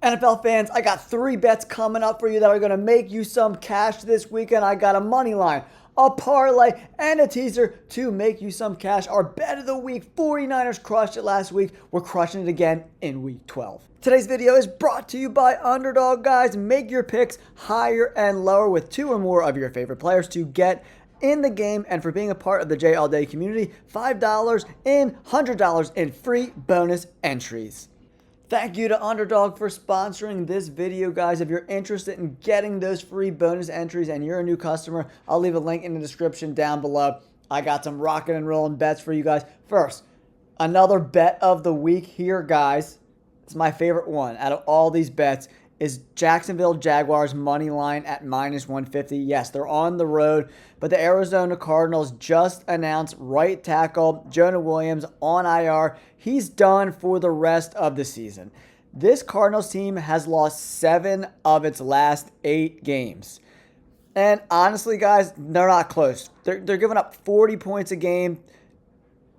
NFL fans, I got 3 bets coming up for you that are going to make you some cash this weekend. I got a money line, a parlay, and a teaser to make you some cash. Our bet of the week, 49ers crushed it last week. We're crushing it again in week 12. Today's video is brought to you by Underdog, guys. Make your picks higher and lower with 2 or more of your favorite players to get in the game. And for being a part of the J All Day community, $5 in $100 in free bonus entries. Thank you to Underdog for sponsoring this video, guys. If you're interested in getting those free bonus entries and you're a new customer, I'll leave a link in the description down below. I got some rocking and rolling bets for you guys. First, another bet of the week here, guys. It's my favorite one out of all these bets is Jacksonville Jaguars money line at -150. Yes, they're on the road, but the Arizona Cardinals just announced right tackle Jonah Williams on IR. He's done for the rest of the season. This Cardinals team has lost 7 of its last 8 games. And honestly, guys, they're not close. They're giving up 40 points a game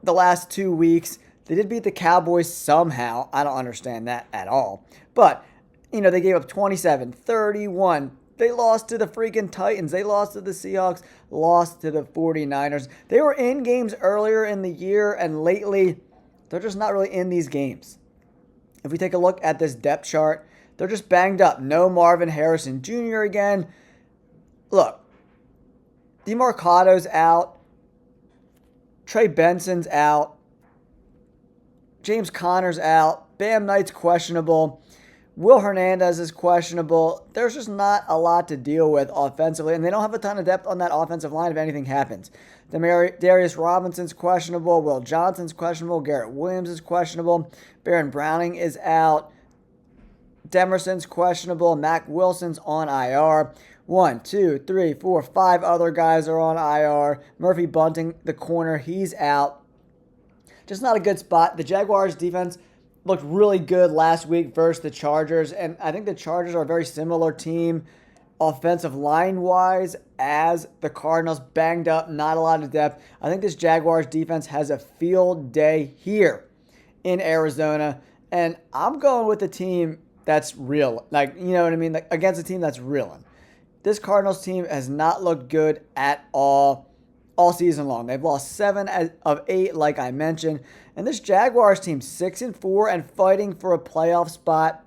the last 2 weeks. They did beat the Cowboys somehow. I don't understand that at all. But they gave up 27, 31. They lost to the freaking Titans. They lost to the Seahawks, lost to the 49ers. They were in games earlier in the year, and lately, they're just not really in these games. If we take a look at this depth chart, they're just banged up. No Marvin Harrison Jr. again. Look, DeMarco's out. Trey Benson's out. James Conner's out. Bam Knight's questionable. Will Hernandez is questionable. There's just not a lot to deal with offensively, and they don't have a ton of depth on that offensive line if anything happens. Darius Robinson's questionable. Will Johnson's questionable. Garrett Williams is questionable. Baron Browning is out. Demerson's questionable. Mac Wilson's on IR. 1, 2, 3, 4, 5 other guys are on IR. Murphy Bunting, the corner, he's out. Just not a good spot. The Jaguars defense looked really good last week versus the Chargers, and I think the Chargers are a very similar team offensive line-wise as the Cardinals. Banged up, not a lot of depth. I think this Jaguars defense has a field day here in Arizona, and I'm going with the team that's real. Like, you know what I mean? Like, against a team that's reeling. This Cardinals team has not looked good at all season long. They've lost 7 of 8, like I mentioned. And this Jaguars team, 6-4 and fighting for a playoff spot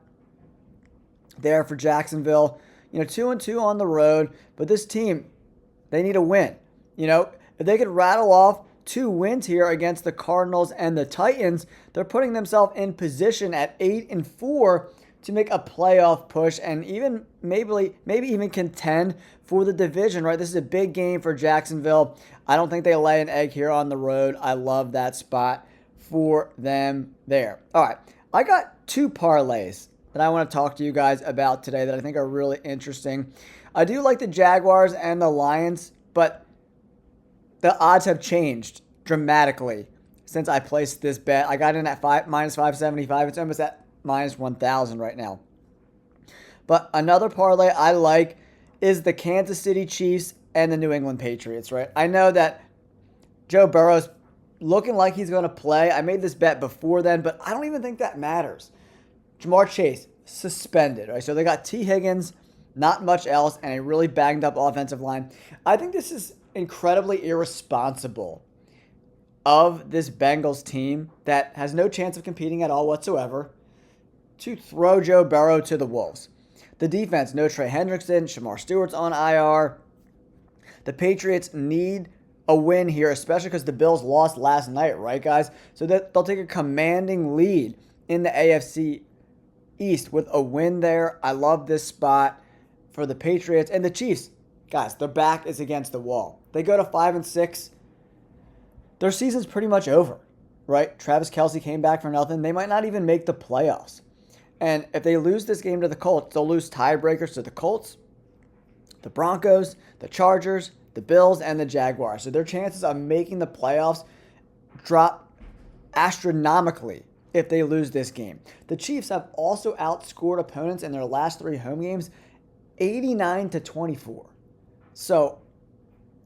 there for Jacksonville. 2-2 on the road. But this team, they need a win. If they could rattle off 2 wins here against the Cardinals and the Titans, they're putting themselves in position at 8-4 to make a playoff push and even maybe even contend for the division, right? This is a big game for Jacksonville. I don't think they lay an egg here on the road. I love that spot for them there. All right, I got 2 parlays that I want to talk to you guys about today that I think are really interesting. I do like the Jaguars and the Lions, but the odds have changed dramatically since I placed this bet. I got in at -575. It's almost at -1,000 right now. But another parlay I like is the Kansas City Chiefs and the New England Patriots, right? I know that Joe Burrow's looking like he's going to play. I made this bet before then, but I don't even think that matters. Jamar Chase, suspended, right? So they got T. Higgins, not much else, and a really banged up offensive line. I think this is incredibly irresponsible of this Bengals team that has no chance of competing at all whatsoever to throw Joe Burrow to the Wolves. The defense, no Trey Hendrickson, Shamar Stewart's on IR. The Patriots need a win here, especially because the Bills lost last night, right, guys? So that they'll take a commanding lead in the AFC East with a win there. I love this spot for the Patriots. And the Chiefs, guys, their back is against the wall. They go to 5-6. Their season's pretty much over, right? Travis Kelce came back for nothing. They might not even make the playoffs. And if they lose this game to the Colts, they'll lose tiebreakers to the Colts, the Broncos, the Chargers, the Bills, and the Jaguars. So their chances of making the playoffs drop astronomically if they lose this game. The Chiefs have also outscored opponents in their last 3 home games 89-24. So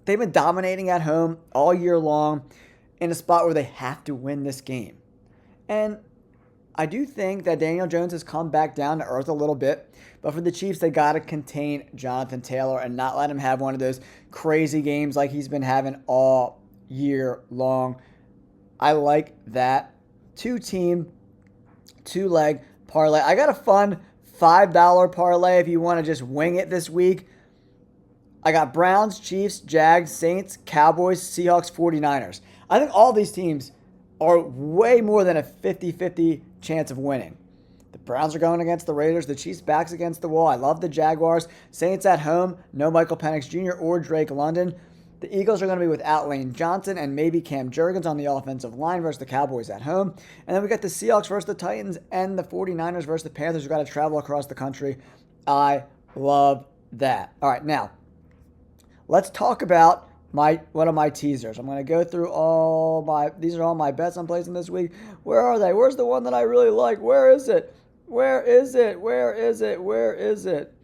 they've been dominating at home all year long in a spot where they have to win this game. And I do think that Daniel Jones has come back down to earth a little bit. But for the Chiefs, they got to contain Jonathan Taylor and not let him have one of those crazy games like he's been having all year long. I like that. 2-team, 2-leg parlay. I got a fun $5 parlay if you want to just wing it this week. I got Browns, Chiefs, Jags, Saints, Cowboys, Seahawks, 49ers. I think all these teams are way more than a 50-50 chance of winning. The Browns are going against the Raiders. The Chiefs backs against the wall. I love the Jaguars. Saints at home. No Michael Penix Jr. or Drake London. The Eagles are going to be without Lane Johnson and maybe Cam Jurgens on the offensive line versus the Cowboys at home. And then we got the Seahawks versus the Titans and the 49ers versus the Panthers who got to travel across the country. I love that. All right, now let's talk about one of my teasers. I'm going to go through these are all my bets I'm placing this week. Where are they? Where's the one that I really like? Where is it? Where is it? Where is it? Where is it?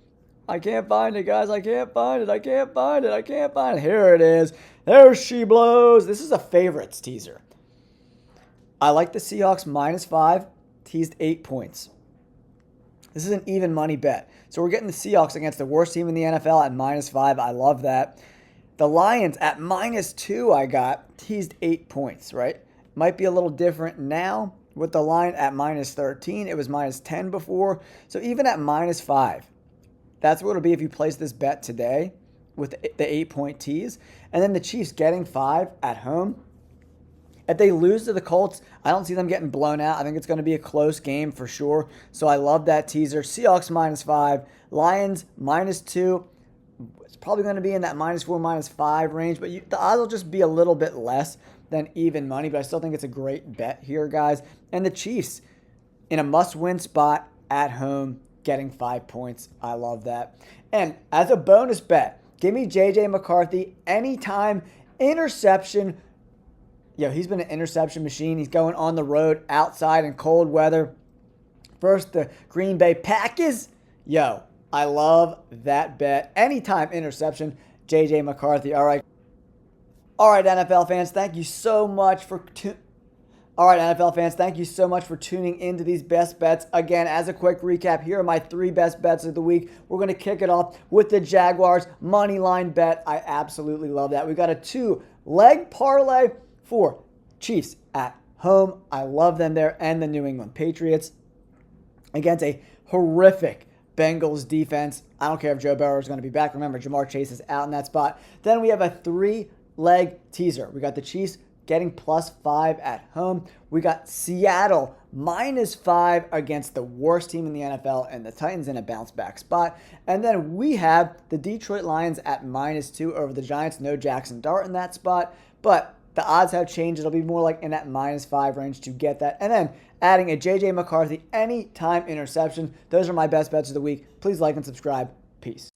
I can't find it, guys. I can't find it. I can't find it. I can't find it. Here it is. There she blows. This is a favorites teaser. I like the Seahawks -5, teased 8 points. This is an even money bet. So we're getting the Seahawks against the worst team in the NFL at -5. I love that. The Lions at -2 I got teased 8 points, right? Might be a little different now with the line at -13. It was -10 before. So even at -5, that's what it'll be if you place this bet today with the 8-point tease. And then the Chiefs getting 5 at home. If they lose to the Colts, I don't see them getting blown out. I think it's going to be a close game for sure. So I love that teaser. Seahawks -5, Lions -2. It's probably going to be in that -4, -5 range, but the odds will just be a little bit less than even money, but I still think it's a great bet here, guys. And the Chiefs in a must-win spot at home, getting 5 points. I love that. And as a bonus bet, give me J.J. McCarthy anytime interception. Yo, he's been an interception machine. He's going on the road outside in cold weather. First, the Green Bay Packers. Yo, I love that bet. Anytime interception, J.J. McCarthy. All right, NFL fans, thank you so much for tuning into these best bets. Again, as a quick recap, here are my 3 best bets of the week. We're going to kick it off with the Jaguars Moneyline bet. I absolutely love that. We got a 2-leg parlay for Chiefs at home. I love them there. And the New England Patriots against a horrific Bengals defense. I don't care if Joe Burrow is going to be back. Remember, Jamar Chase is out in that spot. Then we have a 3-leg teaser. We got the Chiefs getting +5 at home. We got Seattle -5 against the worst team in the NFL and the Titans in a bounce back spot. And then we have the Detroit Lions at -2 over the Giants. No Jackson Dart in that spot, but the odds have changed. It'll be more like in that -5 range to get that. And then adding a J.J. McCarthy anytime interception. Those are my best bets of the week. Please like and subscribe. Peace.